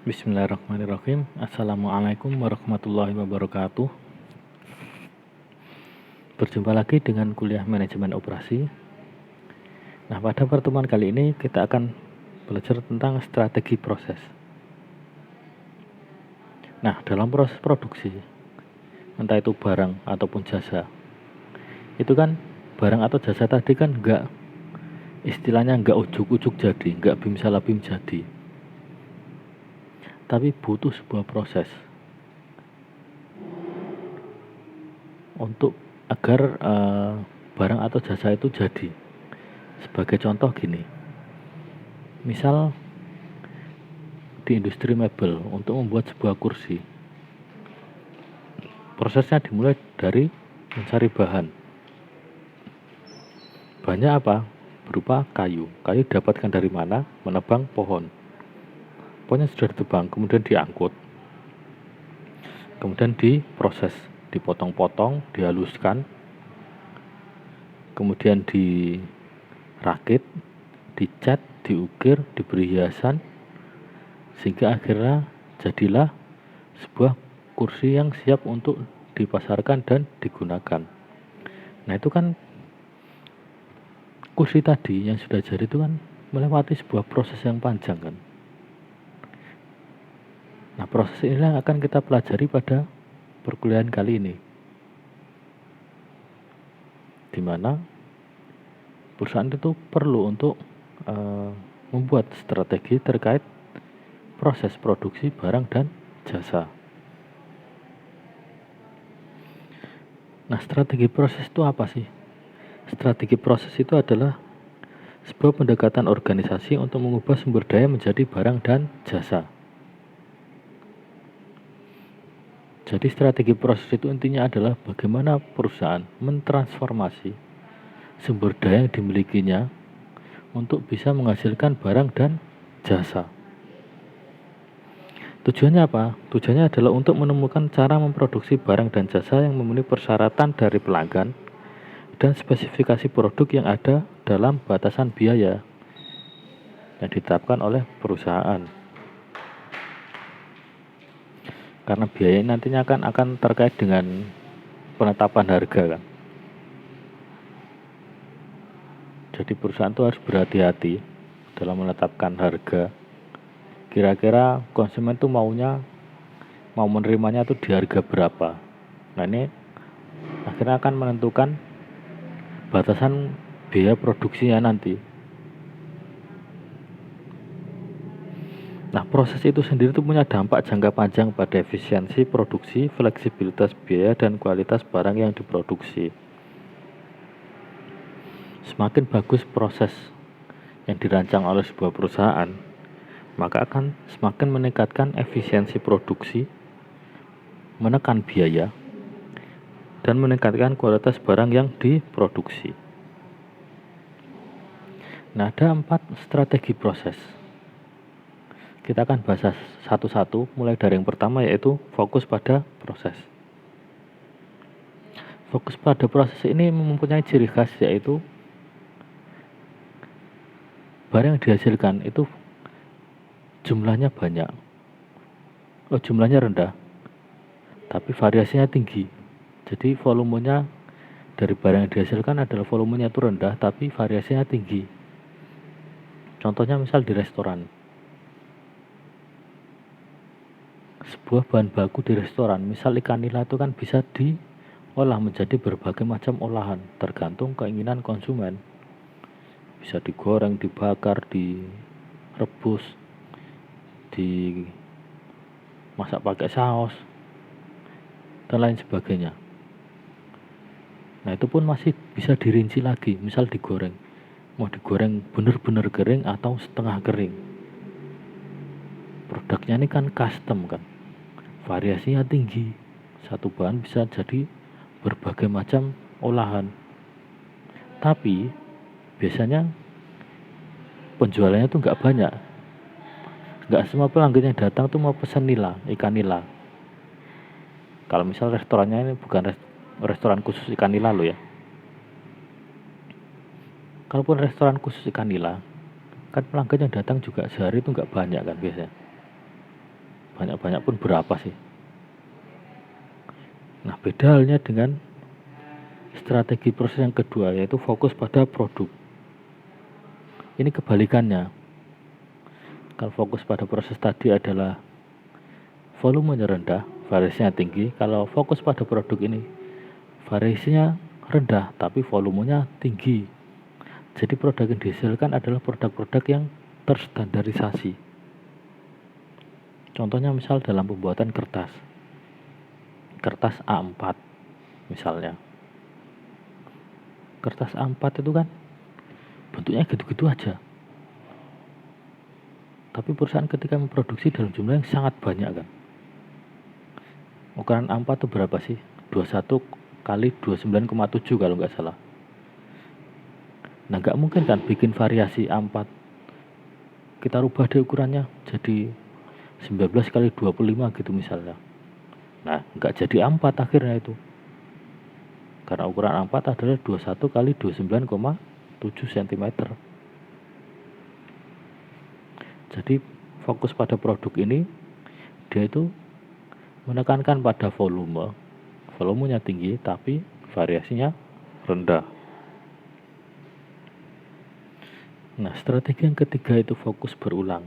Bismillahirrahmanirrahim. Assalamualaikum warahmatullahi wabarakatuh. Berjumpa lagi dengan kuliah manajemen operasi. Nah, pada pertemuan kali ini kita akan belajar tentang strategi proses. Nah, dalam proses produksi, entah itu barang ataupun jasa, itu kan barang atau jasa tadi kan istilahnya nggak ujuk-ujuk jadi, nggak bim salah bim jadi, tapi butuh sebuah proses untuk agar barang atau jasa itu jadi. Sebagai contoh gini, misal di industri mebel untuk membuat sebuah kursi, prosesnya dimulai dari mencari bahan. Bahannya apa? Berupa kayu. Kayu didapatkan dari mana? Menebang pohon. Pohonnya sudah ditebang, kemudian diangkut, kemudian diproses, dipotong-potong, dihaluskan, kemudian dirakit, dicat, diukir, diberi hiasan, sehingga akhirnya jadilah sebuah kursi yang siap untuk dipasarkan dan digunakan. Nah, itu kan kursi tadi yang sudah jadi itu kan melewati sebuah proses yang panjang kan. Nah, proses inilah yang akan kita pelajari pada perkuliahan kali ini, di mana perusahaan itu perlu untuk membuat strategi terkait proses produksi barang dan jasa. Nah, strategi proses itu apa sih? Strategi proses itu adalah sebuah pendekatan organisasi untuk mengubah sumber daya menjadi barang dan jasa. Jadi strategi proses itu intinya adalah bagaimana perusahaan mentransformasi sumber daya yang dimilikinya untuk bisa menghasilkan barang dan jasa. Tujuannya apa? Tujuannya adalah untuk menemukan cara memproduksi barang dan jasa yang memenuhi persyaratan dari pelanggan dan spesifikasi produk yang ada dalam batasan biaya yang ditetapkan oleh perusahaan. Karena biaya ini nantinya akan terkait dengan penetapan harga kan. Jadi perusahaan itu harus berhati-hati dalam menetapkan harga. Kira-kira konsumen tuh mau menerimanya tuh di harga berapa. Nah, ini akhirnya akan menentukan batasan biaya produksinya nanti. Nah, proses itu sendiri itu punya dampak jangka panjang pada efisiensi produksi, fleksibilitas biaya, dan kualitas barang yang diproduksi. Semakin bagus proses yang dirancang oleh sebuah perusahaan, maka akan semakin meningkatkan efisiensi produksi, menekan biaya, dan meningkatkan kualitas barang yang diproduksi. Nah, ada 4 strategi proses. Kita akan bahas satu-satu, mulai dari yang pertama yaitu fokus pada proses. Fokus pada proses ini mempunyai ciri khas yaitu barang yang dihasilkan itu jumlahnya banyak, jumlahnya rendah, tapi variasinya tinggi. Jadi volumenya dari barang yang dihasilkan adalah volumenya itu rendah, tapi variasinya tinggi. Contohnya misal di restoran. Sebuah bahan baku di restoran, misal ikan nila itu kan bisa diolah menjadi berbagai macam olahan, tergantung keinginan konsumen. Bisa digoreng, dibakar, direbus, dimasak pakai saus, dan lain sebagainya. Nah, itu pun masih bisa dirinci lagi, misal digoreng. Mau digoreng benar-benar kering atau setengah kering. Produknya ini kan custom kan, variasinya tinggi. Satu bahan bisa jadi berbagai macam olahan. Tapi biasanya penjualannya tuh nggak banyak. Nggak semua pelanggan yang datang tuh mau pesan nila, ikan nila. Kalau misal restorannya ini bukan restoran khusus ikan nila loh ya. Kalaupun restoran khusus ikan nila, kan pelanggan yang datang juga sehari itu nggak banyak kan biasanya. banyak-banyak pun berapa sih. Nah, beda halnya dengan strategi proses yang kedua, yaitu fokus pada produk. Ini kebalikannya. Kalau fokus pada proses tadi adalah volumenya rendah, variasinya tinggi. Kalau fokus pada produk ini, variasinya rendah tapi volumenya tinggi. Jadi produk yang dihasilkan adalah produk-produk yang terstandarisasi. Contohnya misal dalam pembuatan kertas A4 misalnya. Kertas A4 itu kan bentuknya gitu-gitu aja. Tapi perusahaan ketika memproduksi dalam jumlah yang sangat banyak kan. Ukuran A4 itu berapa sih? 21 kali 29,7 kalau nggak salah. Nah, nggak mungkin kan bikin variasi A4. Kita rubah deh ukurannya jadi 19 kali 25 gitu misalnya. Nah, nggak jadi A4 akhirnya itu. Karena ukuran A4 adalah 21 kali 29,7 cm. Jadi fokus pada produk ini, dia itu menekankan pada volumenya tinggi tapi variasinya rendah. Nah, strategi yang ketiga itu fokus berulang.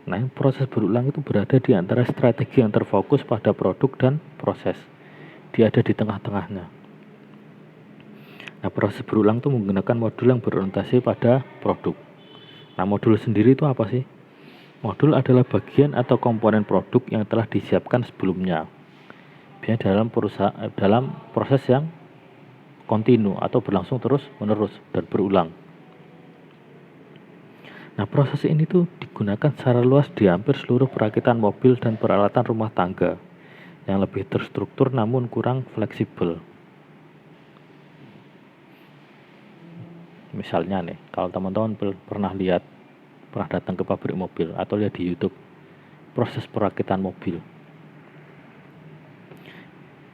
Nah, proses berulang itu berada di antara strategi yang terfokus pada produk dan proses. Dia ada di tengah-tengahnya. Nah, proses berulang itu menggunakan modul yang berorientasi pada produk. Nah, modul sendiri itu apa sih? Modul adalah bagian atau komponen produk yang telah disiapkan sebelumnya. Biasanya dalam proses yang kontinu atau berlangsung terus-menerus dan berulang. Nah, proses ini tuh digunakan secara luas di hampir seluruh perakitan mobil dan peralatan rumah tangga yang lebih terstruktur namun kurang fleksibel. Misalnya nih, kalau teman-teman pernah datang ke pabrik mobil atau lihat di YouTube proses perakitan mobil.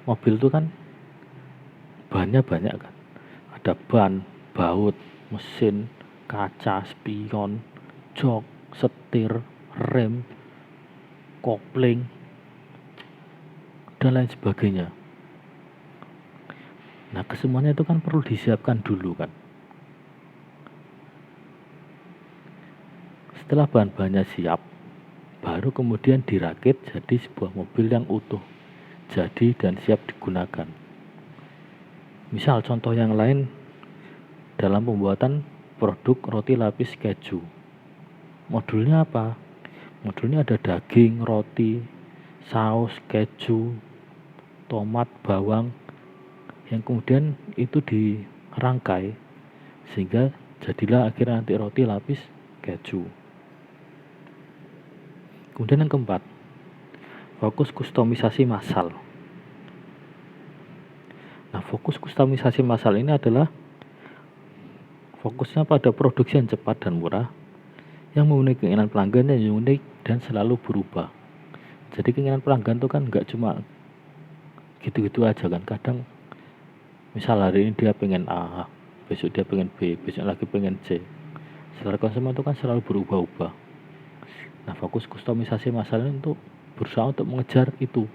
Mobil itu kan banyak kan. Ada ban, baut, mesin, kaca, spion, jok, setir, rem, kopling, dan lain sebagainya. Nah, kesemuanya itu kan perlu disiapkan dulu kan. Setelah bahan-bahannya siap, baru kemudian dirakit jadi sebuah mobil yang utuh, jadi dan siap digunakan. Misal contoh yang lain dalam pembuatan produk roti lapis keju. Modulnya apa? Modulnya ada daging, roti, saus, keju, tomat, bawang yang kemudian itu dirangkai sehingga jadilah akhirnya nanti roti lapis keju. Kemudian yang keempat, fokus kustomisasi massal. Nah, fokus kustomisasi massal ini adalah fokusnya pada produksi yang cepat dan murah yang memenuhi keinginan pelanggan yang unik dan selalu berubah. Jadi keinginan pelanggan itu kan nggak cuma gitu-gitu aja kan. Kadang misal hari ini dia pengen A, besok dia pengen B, besok lagi pengen C. Selera konsumen itu kan selalu berubah-ubah. Nah, fokus kustomisasi massal ini untuk berusaha untuk mengejar itu.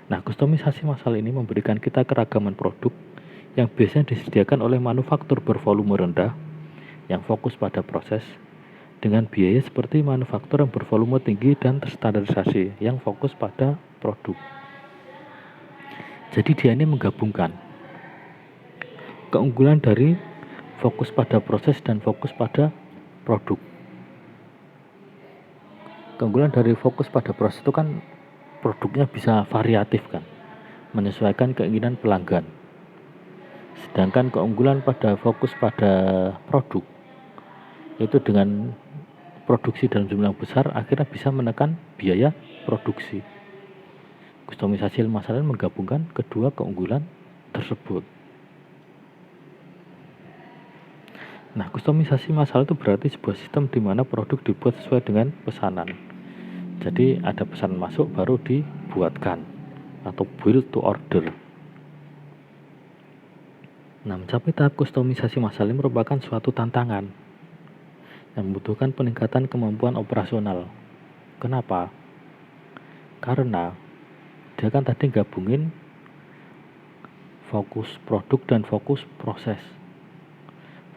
Nah, kustomisasi massal ini memberikan kita keragaman produk yang biasanya disediakan oleh manufaktur bervolume rendah yang fokus pada proses dengan biaya seperti manufaktur yang bervolume tinggi dan terstandarisasi yang fokus pada produk. Jadi dia ini menggabungkan keunggulan dari fokus pada proses dan fokus pada produk. Keunggulan dari fokus pada proses itu kan produknya bisa variatif kan, menyesuaikan keinginan pelanggan. Sedangkan keunggulan pada fokus pada produk itu dengan produksi dalam jumlah besar akhirnya bisa menekan biaya produksi. Kustomisasi massal menggabungkan kedua keunggulan tersebut. Nah, kustomisasi massal itu berarti sebuah sistem di mana produk dibuat sesuai dengan pesanan. Jadi ada pesanan masuk baru dibuatkan atau build to order. Nah, mencapai tahap kustomisasi massal ini merupakan suatu tantangan. yang membutuhkan peningkatan kemampuan operasional. Kenapa? Karena dia kan tadi gabungin fokus produk dan fokus proses.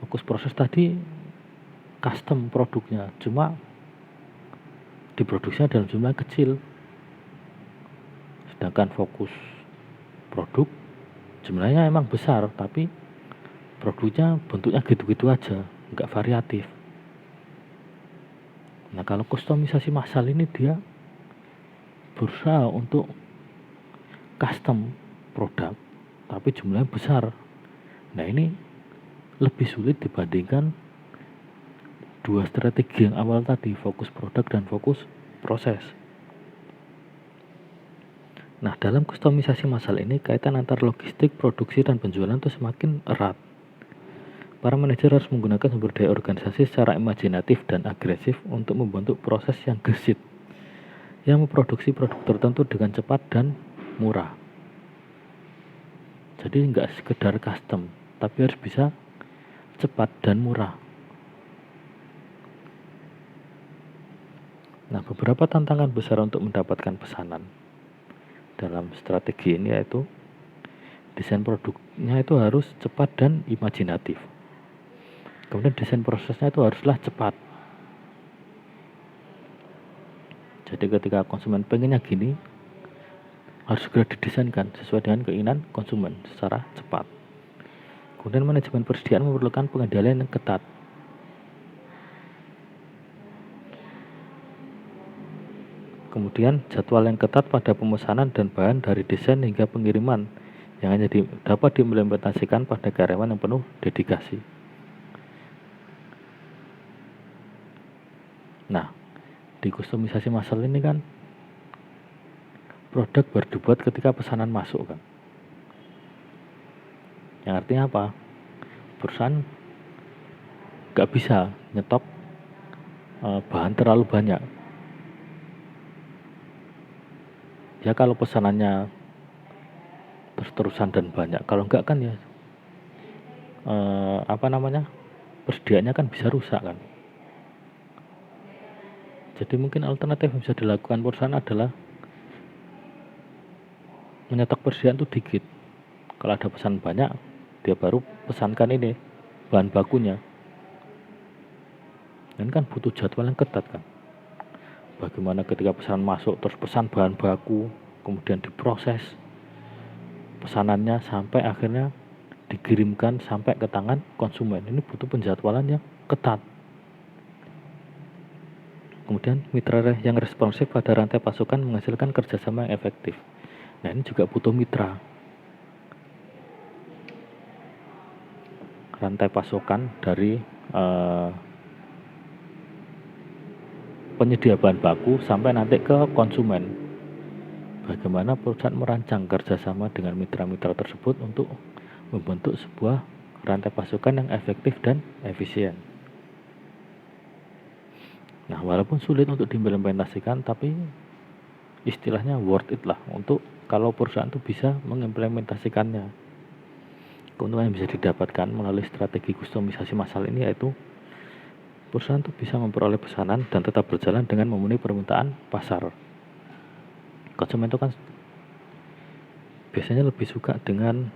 Fokus proses tadi custom produknya, cuma diproduksinya dalam jumlah kecil. Sedangkan fokus produk jumlahnya emang besar, tapi produknya bentuknya gitu-gitu aja, nggak variatif. Nah, kalau kustomisasi massal ini dia berusaha untuk custom produk, tapi jumlahnya besar. Nah, ini lebih sulit dibandingkan dua strategi yang awal tadi, fokus produk dan fokus proses. Nah, dalam kustomisasi massal ini, kaitan antar logistik, produksi, dan penjualan itu semakin erat. Para manajer harus menggunakan sumber daya organisasi secara imajinatif dan agresif untuk membentuk proses yang gesit, yang memproduksi produk tertentu dengan cepat dan murah. Jadi nggak sekedar custom, tapi harus bisa cepat dan murah. Nah, beberapa tantangan besar untuk mendapatkan pesanan dalam strategi ini yaitu desain produknya itu harus cepat dan imajinatif. Kemudian desain prosesnya itu haruslah cepat. Jadi ketika konsumen pengennya gini, harus segera didesainkan sesuai dengan keinginan konsumen secara cepat. Kemudian manajemen persediaan memerlukan pengendalian yang ketat. Kemudian jadwal yang ketat pada pemesanan dan bahan dari desain hingga pengiriman yang hanya dapat diimplementasikan pada karyawan yang penuh dedikasi. Nah, di kustomisasi massal ini kan produk baru dibuat ketika pesanan masuk kan. Yang artinya apa? Perusahaan nggak bisa nyetok bahan terlalu banyak. Ya kalau pesanannya terus-terusan dan banyak, kalau enggak kan ya persediaannya kan bisa rusak kan. Jadi mungkin alternatif yang bisa dilakukan perusahaan adalah menyetok persediaan itu dikit. Kalau ada pesan banyak, dia baru pesankan ini bahan bakunya. Dan kan butuh jadwal yang ketat kan. Bagaimana ketika pesanan masuk terus pesan bahan baku, kemudian diproses pesanannya sampai akhirnya dikirimkan sampai ke tangan konsumen. Ini butuh penjadwalan yang ketat. Kemudian mitra yang responsif pada rantai pasokan menghasilkan kerjasama yang efektif. Nah, ini juga butuh mitra. Rantai pasokan dari penyedia bahan baku sampai nanti ke konsumen. Bagaimana perusahaan merancang kerjasama dengan mitra-mitra tersebut untuk membentuk sebuah rantai pasokan yang efektif dan efisien. Nah, walaupun sulit untuk diimplementasikan, tapi istilahnya worth it lah untuk kalau perusahaan itu bisa mengimplementasikannya. Keuntungan yang bisa didapatkan melalui strategi kustomisasi massal ini yaitu perusahaan itu bisa memperoleh pesanan dan tetap berjalan dengan memenuhi permintaan pasar. Konsumen itu kan biasanya lebih suka dengan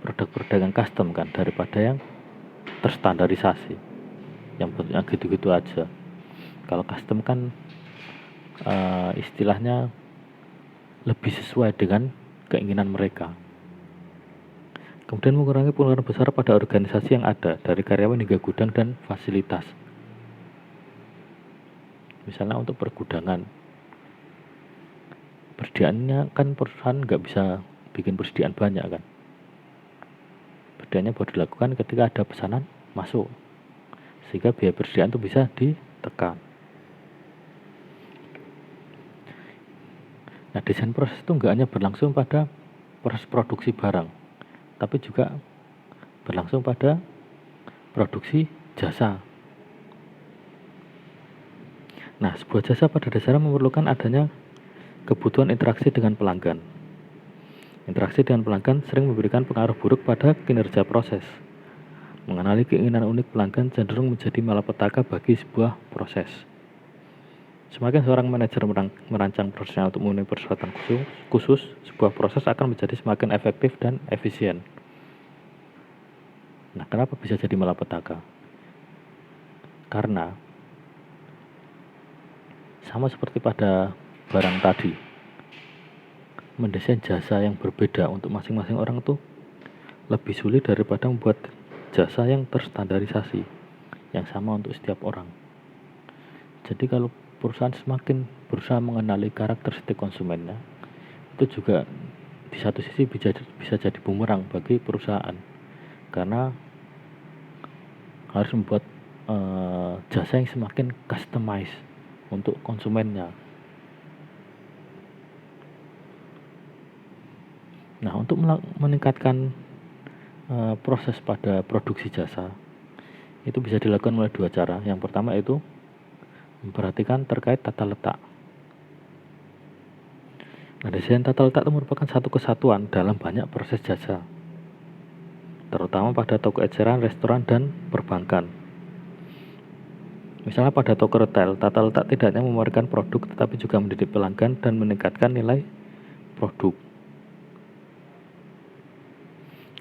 produk-produk yang custom kan daripada yang terstandarisasi, yang bentuknya gitu-gitu aja. Kalau custom kan istilahnya lebih sesuai dengan keinginan mereka. Kemudian mengurangi pengeluaran besar pada organisasi yang ada, dari karyawan hingga gudang dan fasilitas. Misalnya untuk pergudangan, persediaannya kan perusahaan nggak bisa bikin persediaan banyak kan. Persediaannya baru dilakukan ketika ada pesanan masuk, sehingga biaya persediaan itu bisa ditekan. Nah, desain proses itu nggak hanya berlangsung pada proses produksi barang, tapi juga berlangsung pada produksi jasa. Nah, sebuah jasa pada dasarnya memerlukan adanya kebutuhan interaksi dengan pelanggan. Interaksi dengan pelanggan sering memberikan pengaruh buruk pada kinerja proses. Mengenali keinginan unik pelanggan cenderung menjadi malapetaka bagi sebuah proses. Semakin seorang manajer merancang prosesnya untuk memenuhi persyaratan khusus, sebuah proses akan menjadi semakin efektif dan efisien. Nah, kenapa bisa jadi malapetaka? Karena sama seperti pada barang tadi, mendesain jasa yang berbeda untuk masing-masing orang itu lebih sulit daripada membuat jasa yang terstandarisasi, yang sama untuk setiap orang. Jadi kalau perusahaan semakin berusaha mengenali karakteristik konsumennya, itu juga di satu sisi bisa jadi bumerang bagi perusahaan, karena harus membuat jasa yang semakin customized untuk konsumennya. Nah, untuk meningkatkan proses pada produksi jasa itu bisa dilakukan melalui dua cara. Yang pertama itu memperhatikan terkait tata letak. Nah, desain tata letak itu merupakan satu kesatuan dalam banyak proses jasa, terutama pada toko eceran, restoran, dan perbankan. Misalnya pada toko retail, tata letak tidak hanya menawarkan produk tetapi juga mendidik pelanggan dan meningkatkan nilai produk.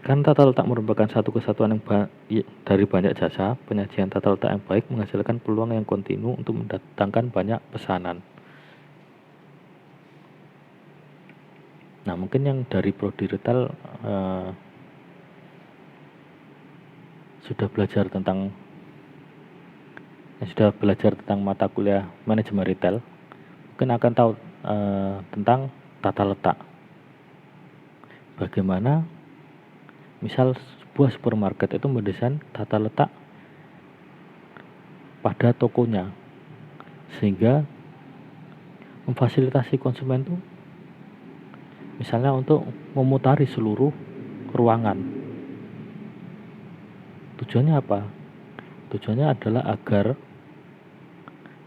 Karena tata letak merupakan satu kesatuan dari banyak jasa, penyajian tata letak yang baik menghasilkan peluang yang kontinu untuk mendatangkan banyak pesanan. Nah, mungkin yang dari prodi retail sudah belajar tentang mata kuliah manajemen retail, mungkin akan tahu tentang tata letak. Bagaimana misal sebuah supermarket itu mendesain tata letak pada tokonya sehingga memfasilitasi konsumen itu misalnya untuk memutari seluruh ruangan. Tujuannya apa? Tujuannya adalah agar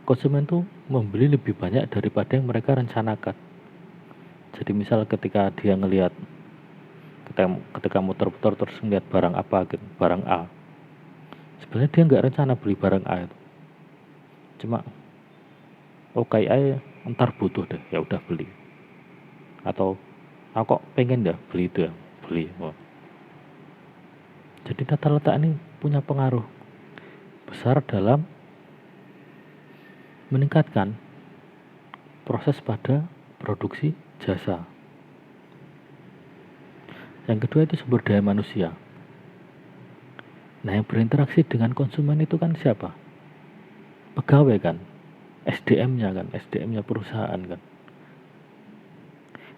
konsumen itu membeli lebih banyak daripada yang mereka rencanakan. Jadi misal ketika dia ngelihat ketika muter-muter terus ngelihat barang apa gitu, barang A, sebenarnya dia nggak rencana beli barang A itu, cuma oke aja ntar butuh deh, ya udah beli, atau aku kok pengen dah beli itu ya beli. Jadi tata letak ini punya pengaruh besar dalam meningkatkan proses pada produksi jasa. Yang kedua itu sumber daya manusia. Nah, yang berinteraksi dengan konsumen itu kan siapa? Pegawai kan, SDM-nya perusahaan kan.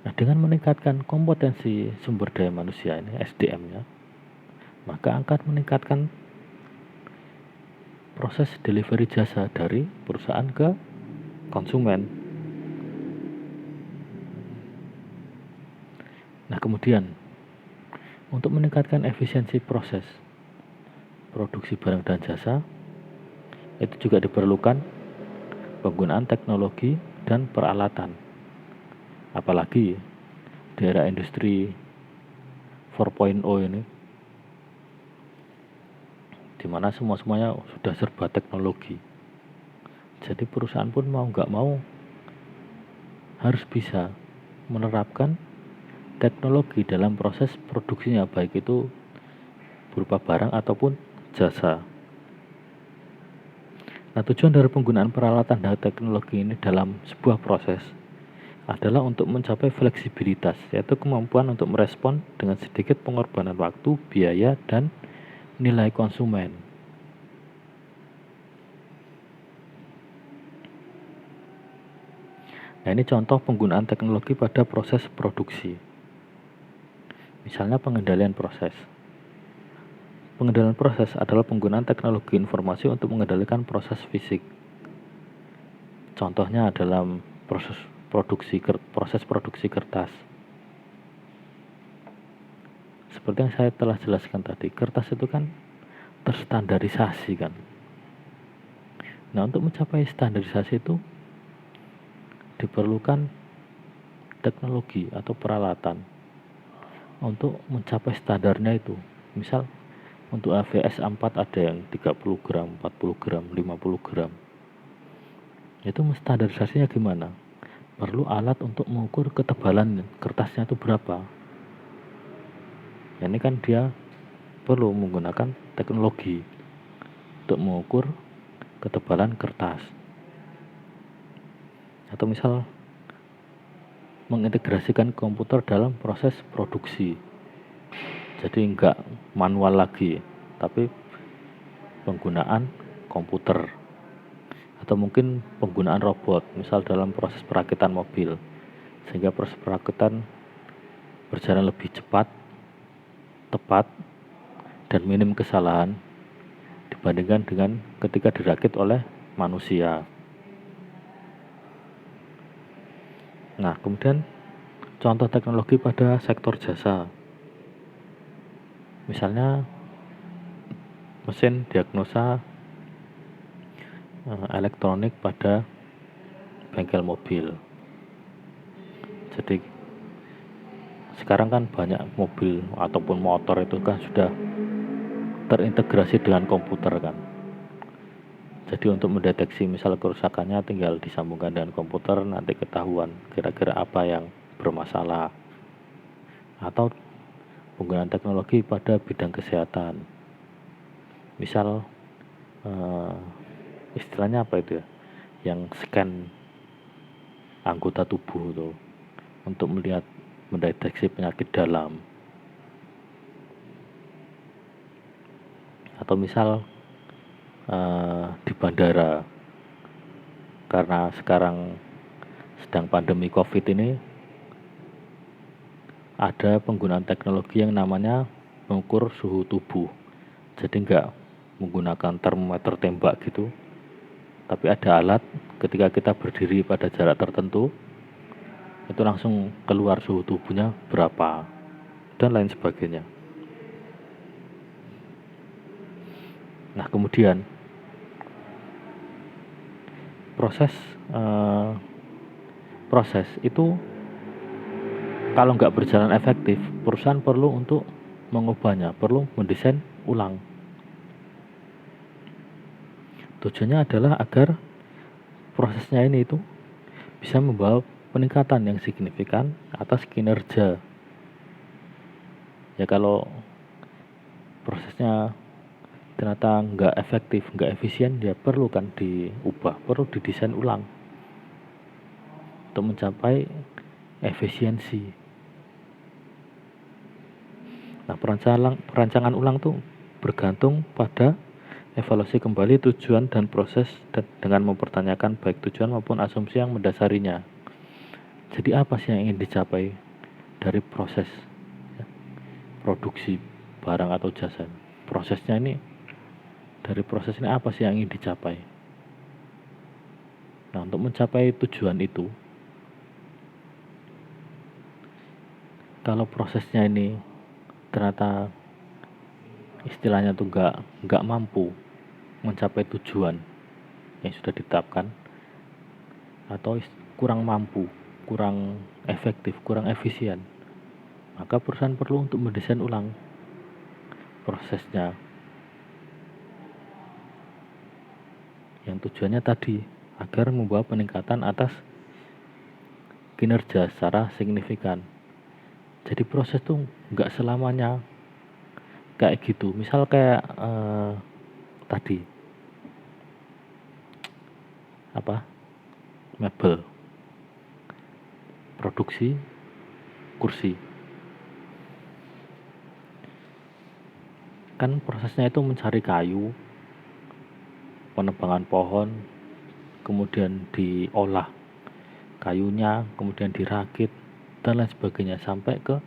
Nah, dengan meningkatkan kompetensi sumber daya manusia ini, SDM-nya, maka akan meningkatkan proses delivery jasa dari perusahaan ke konsumen. Nah, kemudian untuk meningkatkan efisiensi proses produksi barang dan jasa, itu juga diperlukan penggunaan teknologi dan peralatan. Apalagi di era industri 4.0 ini, dimana semuanya sudah serba teknologi. Jadi perusahaan pun mau nggak mau harus bisa menerapkan teknologi dalam proses produksinya, baik itu berupa barang ataupun jasa. Nah, tujuan dari penggunaan peralatan dan teknologi ini dalam sebuah proses adalah untuk mencapai fleksibilitas, yaitu kemampuan untuk merespon dengan sedikit pengorbanan waktu, biaya, dan nilai konsumen. Nah, ini contoh penggunaan teknologi pada proses produksi. Misalnya pengendalian proses. Pengendalian proses adalah penggunaan teknologi informasi untuk mengendalikan proses fisik. Contohnya dalam proses produksi kertas. Seperti yang saya telah jelaskan tadi, kertas itu kan terstandarisasi kan. Nah, untuk mencapai standarisasi itu diperlukan teknologi atau peralatan untuk mencapai standarnya itu. Misal Untuk AVS A4 ada yang 30 gram, 40 gram, 50 gram. Itu standarisasinya gimana? Perlu alat untuk mengukur ketebalan kertasnya itu berapa. Ini kan dia perlu menggunakan teknologi untuk mengukur ketebalan kertas. Atau misal mengintegrasikan komputer dalam proses produksi. Jadi enggak manual lagi, tapi penggunaan komputer. Atau mungkin penggunaan robot, misal dalam proses perakitan mobil, sehingga proses perakitan berjalan lebih cepat, tepat, dan minim kesalahan dibandingkan dengan ketika dirakit oleh manusia. Nah, kemudian contoh teknologi pada sektor jasa. Misalnya mesin diagnosa elektronik pada bengkel mobil. Jadi sekarang kan banyak mobil ataupun motor itu kan sudah terintegrasi dengan komputer kan. Jadi untuk mendeteksi misal kerusakannya tinggal disambungkan dengan komputer, nanti ketahuan kira-kira apa yang bermasalah. Atau penggunaan teknologi pada bidang kesehatan. Misal istilahnya apa itu ya? Yang scan anggota tubuh itu untuk melihat mendeteksi penyakit dalam. Atau misal di bandara, karena sekarang sedang pandemi COVID ini, ada penggunaan teknologi yang namanya mengukur suhu tubuh. Jadi enggak menggunakan termometer tembak gitu, tapi ada alat ketika kita berdiri pada jarak tertentu, itu langsung keluar suhu tubuhnya berapa, dan lain sebagainya. Nah, kemudian proses itu kalau nggak berjalan efektif, perusahaan perlu untuk mengubahnya, perlu mendesain ulang. Tujuannya adalah agar prosesnya ini itu bisa membawa peningkatan yang signifikan atas kinerja. Ya kalau prosesnya ternyata nggak efektif, nggak efisien, ya perlu kan diubah, perlu didesain ulang untuk mencapai efisiensi. Nah, perancangan ulang tuh bergantung pada evaluasi kembali tujuan dan proses dengan mempertanyakan baik tujuan maupun asumsi yang mendasarinya. Jadi apa sih yang ingin dicapai dari proses produksi barang atau jasa? Prosesnya ini, dari proses ini apa sih yang ingin dicapai? Nah, untuk mencapai tujuan itu, kalau prosesnya ini ternyata istilahnya tuh nggak mampu mencapai tujuan yang sudah ditetapkan, atau kurang mampu, kurang efektif, kurang efisien, maka perusahaan perlu untuk mendesain ulang prosesnya yang tujuannya tadi agar membawa peningkatan atas kinerja secara signifikan. Jadi proses tuh nggak selamanya kayak gitu. Misal kayak tadi apa, mebel, produksi kursi, kan prosesnya itu mencari kayu, penebangan pohon, kemudian diolah kayunya, kemudian dirakit dan lain sebagainya sampai ke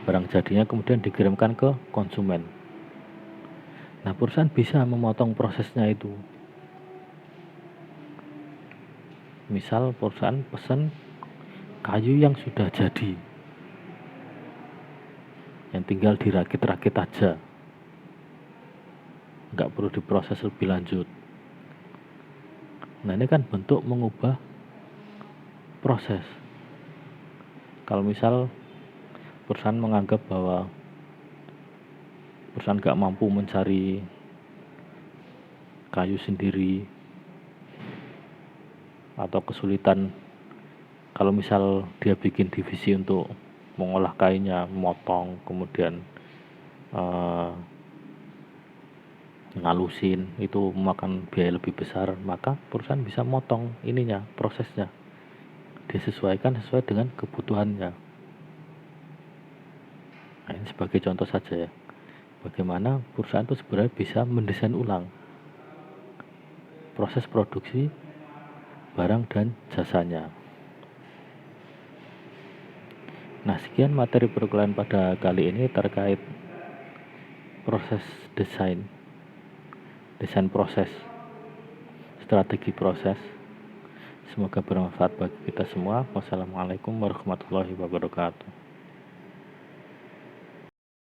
barang jadinya, kemudian dikirimkan ke konsumen. Nah, perusahaan bisa memotong prosesnya itu. Misal perusahaan pesan kayu yang sudah jadi, yang tinggal dirakit-rakit aja, nggak perlu diproses lebih lanjut. Nah, ini kan bentuk mengubah proses. Kalau misal perusahaan menganggap bahwa perusahaan nggak mampu mencari kayu sendiri, atau kesulitan kalau misal dia bikin divisi untuk mengolah kayunya, motong, kemudian ngalusin, itu memakan biaya lebih besar, maka perusahaan bisa motong ininya, prosesnya, disesuaikan sesuai dengan kebutuhannya. Nah, ini sebagai contoh saja ya, bagaimana perusahaan itu sebenarnya bisa mendesain ulang proses produksi barang dan jasanya. Nah, sekian materi perkuliahan pada kali ini terkait proses desain proses, strategi proses. Semoga bermanfaat bagi kita semua. Wassalamualaikum warahmatullahi wabarakatuh.